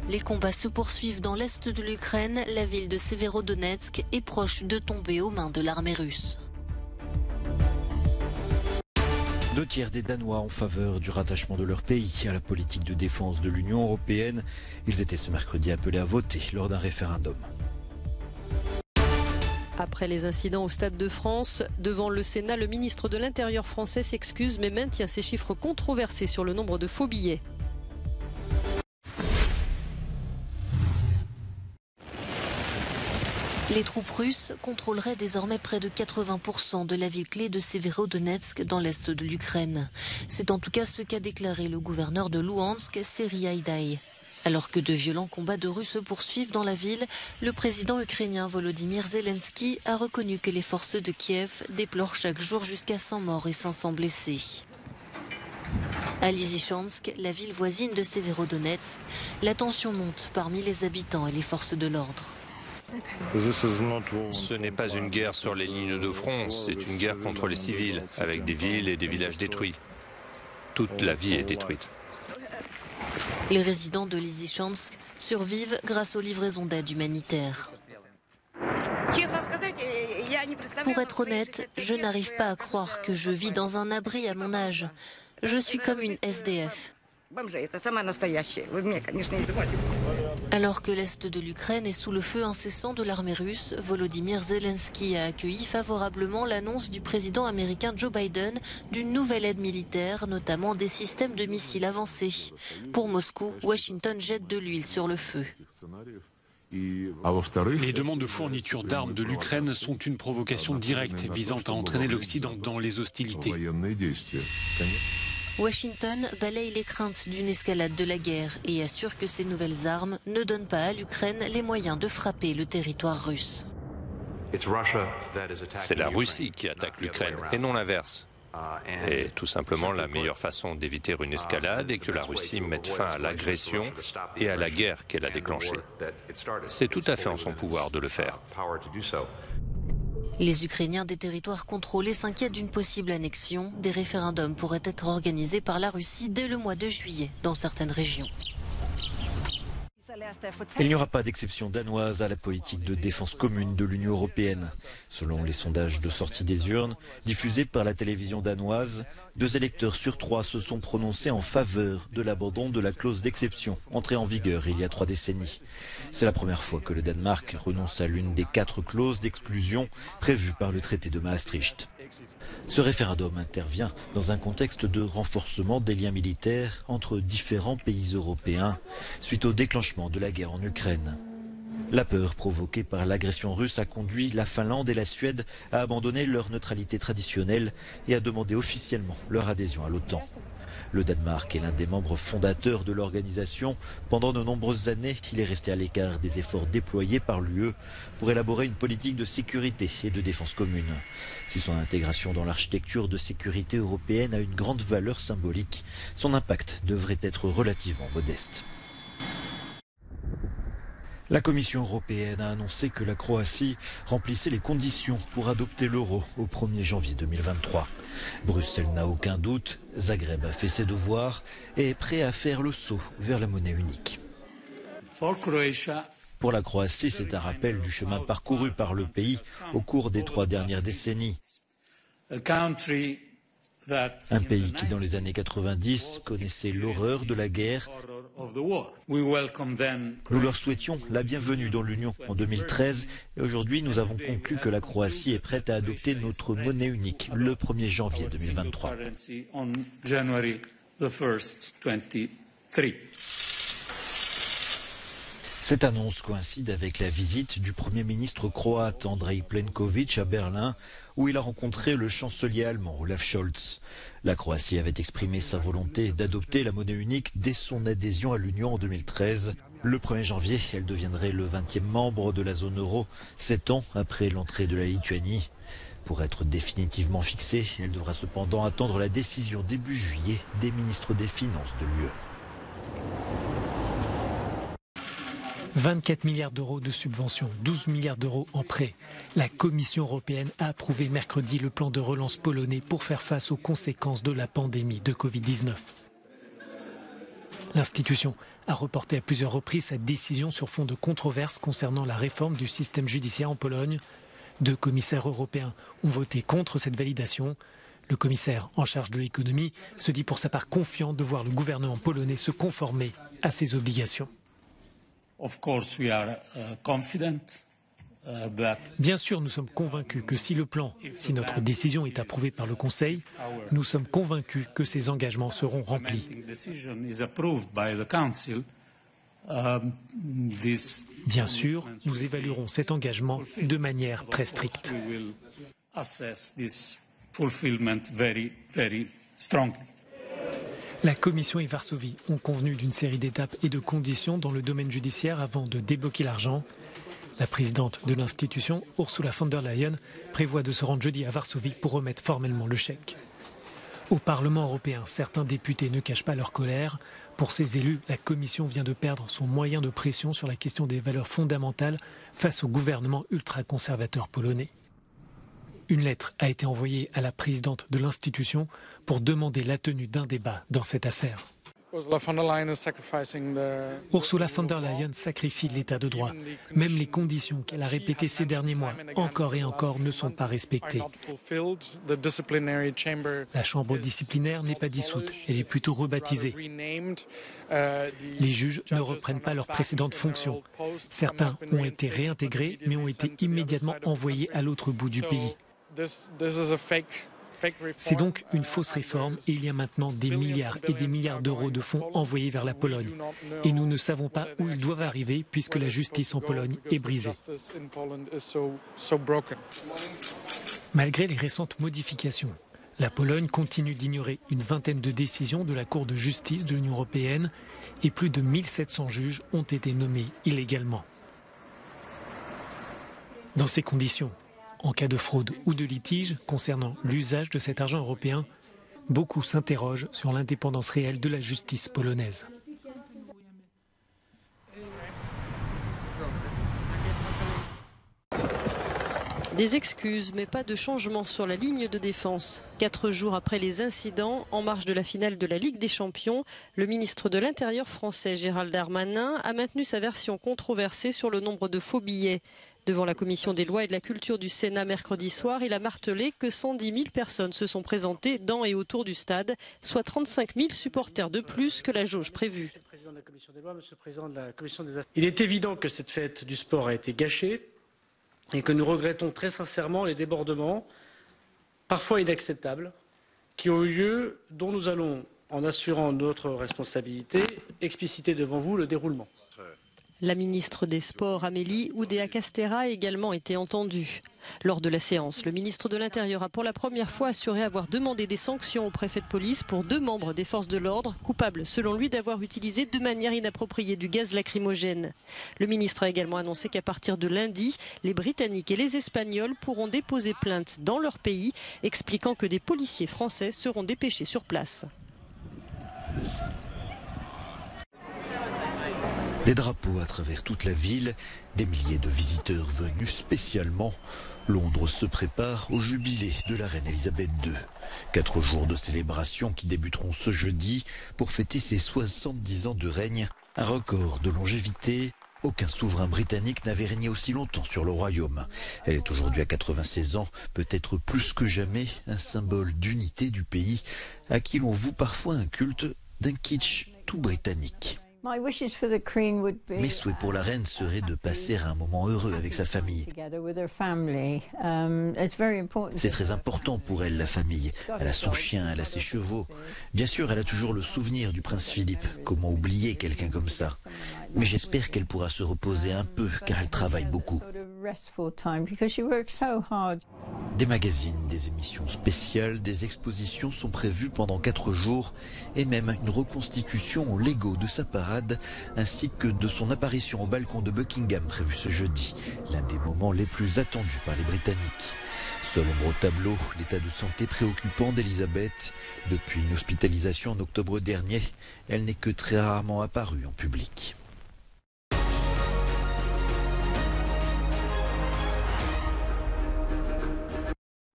Les combats se poursuivent dans l'est de l'Ukraine. La ville de Severodonetsk est proche de tomber aux mains de l'armée russe. 2 tiers des Danois en faveur du rattachement de leur pays à la politique de défense de l'Union européenne. Ils étaient ce mercredi appelés à voter lors d'un référendum. Après les incidents au Stade de France, devant le Sénat, le ministre de l'Intérieur français s'excuse mais maintient ses chiffres controversés sur le nombre de faux billets. Les troupes russes contrôleraient désormais près de 80% de la ville clé de Severodonetsk dans l'est de l'Ukraine. C'est en tout cas ce qu'a déclaré le gouverneur de Louhansk, Serhiy Haidai. Alors que de violents combats de Russes se poursuivent dans la ville, le président ukrainien Volodymyr Zelensky a reconnu que les forces de Kiev déplorent chaque jour jusqu'à 100 morts et 500 blessés. À Lysychansk, la ville voisine de Severodonetsk, la tension monte parmi les habitants et les forces de l'ordre. Ce n'est pas une guerre sur les lignes de front, c'est une guerre contre les civils, avec des villes et des villages détruits. Toute la vie est détruite. Les résidents de Lysychansk survivent grâce aux livraisons d'aide humanitaire. Pour être honnête, je n'arrive pas à croire que je vis dans un abri à mon âge. Je suis comme une SDF. Alors que l'est de l'Ukraine est sous le feu incessant de l'armée russe, Volodymyr Zelensky a accueilli favorablement l'annonce du président américain Joe Biden d'une nouvelle aide militaire, notamment des systèmes de missiles avancés. Pour Moscou, Washington jette de l'huile sur le feu. Les demandes de fourniture d'armes de l'Ukraine sont une provocation directe visant à entraîner l'Occident dans les hostilités. Washington balaye les craintes d'une escalade de la guerre et assure que ces nouvelles armes ne donnent pas à l'Ukraine les moyens de frapper le territoire russe. C'est la Russie qui attaque l'Ukraine et non l'inverse. Et tout simplement, la meilleure façon d'éviter une escalade est que la Russie mette fin à l'agression et à la guerre qu'elle a déclenchée. C'est tout à fait en son pouvoir de le faire. Les Ukrainiens des territoires contrôlés s'inquiètent d'une possible annexion. Des référendums pourraient être organisés par la Russie dès le mois de juillet dans certaines régions. Il n'y aura pas d'exception danoise à la politique de défense commune de l'Union européenne. Selon les sondages de sortie des urnes, diffusés par la télévision danoise, 2 électeurs sur 3 se sont prononcés en faveur de l'abandon de la clause d'exception, entrée en vigueur il y a 3 décennies. C'est la première fois que le Danemark renonce à l'une des 4 clauses d'exclusion prévues par le traité de Maastricht. Ce référendum intervient dans un contexte de renforcement des liens militaires entre différents pays européens suite au déclenchement de la guerre en Ukraine. La peur provoquée par l'agression russe a conduit la Finlande et la Suède à abandonner leur neutralité traditionnelle et à demander officiellement leur adhésion à l'OTAN. Le Danemark est l'un des membres fondateurs de l'organisation. Pendant de nombreuses années, il est resté à l'écart des efforts déployés par l'UE pour élaborer une politique de sécurité et de défense commune. Si son intégration dans l'architecture de sécurité européenne a une grande valeur symbolique, son impact devrait être relativement modeste. La Commission européenne a annoncé que la Croatie remplissait les conditions pour adopter l'euro au 1er janvier 2023. Bruxelles n'a aucun doute, Zagreb a fait ses devoirs et est prêt à faire le saut vers la monnaie unique. Pour la Croatie, c'est un rappel du chemin parcouru par le pays au cours des 3 dernières décennies. Un pays qui, dans les années 90, connaissait l'horreur de la guerre. Nous leur souhaitions la bienvenue dans l'Union en 2013 et aujourd'hui nous avons conclu que la Croatie est prête à adopter notre monnaie unique le 1er janvier 2023. Cette annonce coïncide avec la visite du Premier ministre croate Andrej Plenković à Berlin, où il a rencontré le chancelier allemand Olaf Scholz. La Croatie avait exprimé sa volonté d'adopter la monnaie unique dès son adhésion à l'Union en 2013. Le 1er janvier, elle deviendrait le 20e membre de la zone euro, 7 ans après l'entrée de la Lituanie. Pour être définitivement fixée, elle devra cependant attendre la décision début juillet des ministres des Finances de l'UE. 24 milliards d'euros de subventions, 12 milliards d'euros en prêts. La Commission européenne a approuvé mercredi le plan de relance polonais pour faire face aux conséquences de la pandémie de Covid-19. L'institution a reporté à plusieurs reprises sa décision sur fond de controverses concernant la réforme du système judiciaire en Pologne. 2 commissaires européens ont voté contre cette validation. Le commissaire en charge de l'économie se dit pour sa part confiant de voir le gouvernement polonais se conformer à ses obligations. Bien sûr, nous sommes convaincus que si notre décision est approuvée par le Conseil, nous sommes convaincus que ces engagements seront remplis. Bien sûr, nous évaluerons cet engagement de manière très stricte. La Commission et Varsovie ont convenu d'une série d'étapes et de conditions dans le domaine judiciaire avant de débloquer l'argent. La présidente de l'institution, Ursula von der Leyen, prévoit de se rendre jeudi à Varsovie pour remettre formellement le chèque. Au Parlement européen, certains députés ne cachent pas leur colère. Pour ces élus, la Commission vient de perdre son moyen de pression sur la question des valeurs fondamentales face au gouvernement ultra-conservateur polonais. Une lettre a été envoyée à la présidente de l'institution pour demander la tenue d'un débat dans cette affaire. Ursula von der Leyen sacrifie l'état de droit. Même les conditions qu'elle a répétées ces derniers mois, encore et encore, ne sont pas respectées. La chambre disciplinaire n'est pas dissoute, elle est plutôt rebaptisée. Les juges ne reprennent pas leurs précédentes fonctions. Certains ont été réintégrés, mais ont été immédiatement envoyés à l'autre bout du pays. C'est donc une fausse réforme et il y a maintenant des milliards et des milliards d'euros de fonds envoyés vers la Pologne. Et nous ne savons pas où ils doivent arriver puisque la justice en Pologne est brisée. Malgré les récentes modifications, la Pologne continue d'ignorer une vingtaine de décisions de la Cour de justice de l'Union européenne et plus de 1700 juges ont été nommés illégalement. Dans ces conditions, en cas de fraude ou de litige concernant l'usage de cet argent européen, beaucoup s'interrogent sur l'indépendance réelle de la justice polonaise. Des excuses, mais pas de changement sur la ligne de défense. 4 jours après les incidents, en marge de la finale de la Ligue des Champions, le ministre de l'Intérieur français Gérald Darmanin a maintenu sa version controversée sur le nombre de faux billets. Devant la commission des lois et de la culture du Sénat mercredi soir, il a martelé que 110 000 personnes se sont présentées dans et autour du stade, soit 35 000 supporters de plus que la jauge prévue. Il est évident que cette fête du sport a été gâchée et que nous regrettons très sincèrement les débordements, parfois inacceptables, qui ont eu lieu, dont nous allons, en assurant notre responsabilité, expliciter devant vous le déroulement. La ministre des Sports, Amélie Oudéa-Castéra, a également été entendue. Lors de la séance, le ministre de l'Intérieur a pour la première fois assuré avoir demandé des sanctions au préfet de police pour 2 membres des forces de l'ordre, coupables selon lui d'avoir utilisé de manière inappropriée du gaz lacrymogène. Le ministre a également annoncé qu'à partir de lundi, les Britanniques et les Espagnols pourront déposer plainte dans leur pays, expliquant que des policiers français seront dépêchés sur place. Des drapeaux à travers toute la ville, des milliers de visiteurs venus spécialement. Londres se prépare au jubilé de la reine Elisabeth II. 4 jours de célébration qui débuteront ce jeudi pour fêter ses 70 ans de règne. Un record de longévité. Aucun souverain britannique n'avait régné aussi longtemps sur le royaume. Elle est aujourd'hui à 96 ans, peut-être plus que jamais un symbole d'unité du pays, à qui l'on voue parfois un culte d'un kitsch tout britannique. Mes souhaits pour la reine seraient de passer un moment heureux avec sa famille. C'est très important pour elle, la famille. Elle a son chien, elle a ses chevaux. Bien sûr, elle a toujours le souvenir du prince Philippe. Comment oublier quelqu'un comme ça? Mais j'espère qu'elle pourra se reposer un peu, car elle travaille beaucoup. Des magazines, des émissions spéciales, des expositions sont prévues pendant 4 jours et même une reconstitution au Lego de sa parade ainsi que de son apparition au balcon de Buckingham prévu ce jeudi, l'un des moments les plus attendus par les Britanniques. Seul ombre au tableau, l'état de santé préoccupant d'Elisabeth. Depuis une hospitalisation en octobre dernier, elle n'est que très rarement apparue en public.